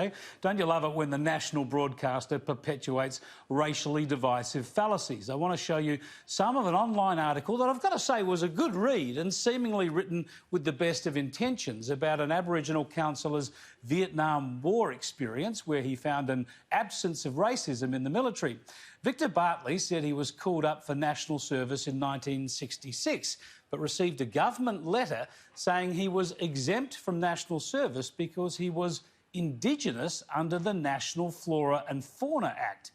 Hey, don't you love it when the national broadcaster perpetuates racially divisive fallacies? I want to show you some of an online article that I've got to say was a good read and seemingly written with the best of intentions about an Aboriginal councillor's Vietnam War experience where he found an absence of racism in the military. Victor Bartley said he was called up for national service in 1966 but received a government letter saying he was exempt from national service because he was Indigenous under the National Flora and Fauna Act.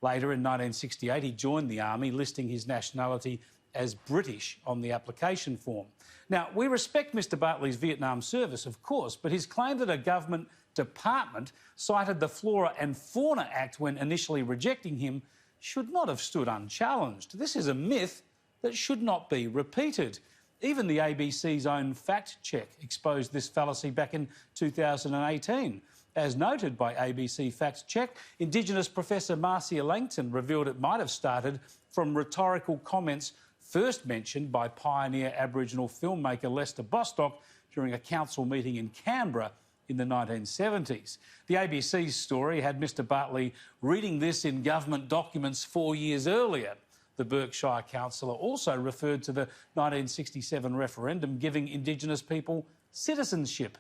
Later in 1968, he joined the army, listing his nationality as British on the application form. Now, we respect Mr Bartley's Vietnam service, of course, but his claim that a government department cited the Flora and Fauna Act when initially rejecting him should not have stood unchallenged. This is a myth that should not be repeated. Even the ABC's own fact check exposed this fallacy back in 2018. As noted by ABC Fact Check, Indigenous Professor Marcia Langton revealed it might have started from rhetorical comments first mentioned by pioneer Aboriginal filmmaker Lester Bostock during a council meeting in Canberra in the 1970s. The ABC's story had Mr Bartley reading this in government documents 4 years earlier. The Berkshire councillor also referred to the 1967 referendum giving Indigenous people citizenship.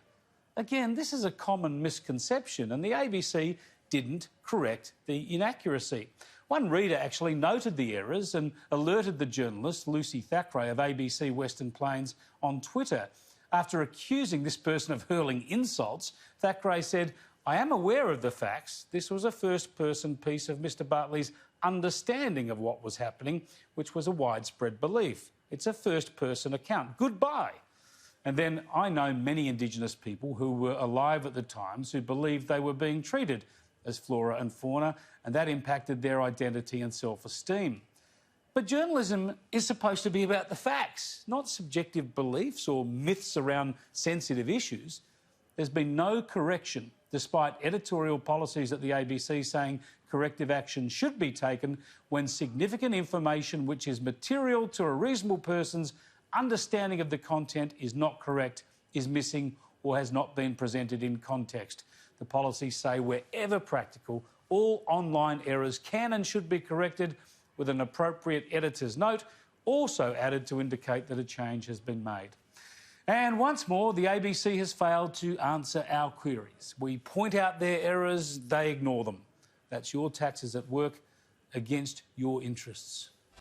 Again, this is a common misconception, and the ABC didn't correct the inaccuracy. One reader actually noted the errors and alerted the journalist Lucy Thackeray of ABC Western Plains on Twitter. After accusing this person of hurling insults, Thackeray said, "I am aware of the facts. This was a first-person piece of Mr Bartley's understanding of what was happening, which was a widespread belief. It's a first-person account. Goodbye." And then I know many Indigenous people who were alive at the times who believed they were being treated as flora and fauna, and that impacted their identity and self-esteem. But journalism is supposed to be about the facts, not subjective beliefs or myths around sensitive issues. There's been no correction, despite editorial policies at the ABC saying corrective action should be taken when significant information which is material to a reasonable person's understanding of the content is not correct, is missing or has not been presented in context. The policies say wherever practical, all online errors can and should be corrected with an appropriate editor's note also added to indicate that a change has been made. And once more, the ABC has failed to answer our queries. We point out their errors, they ignore them. That's your taxes at work against your interests.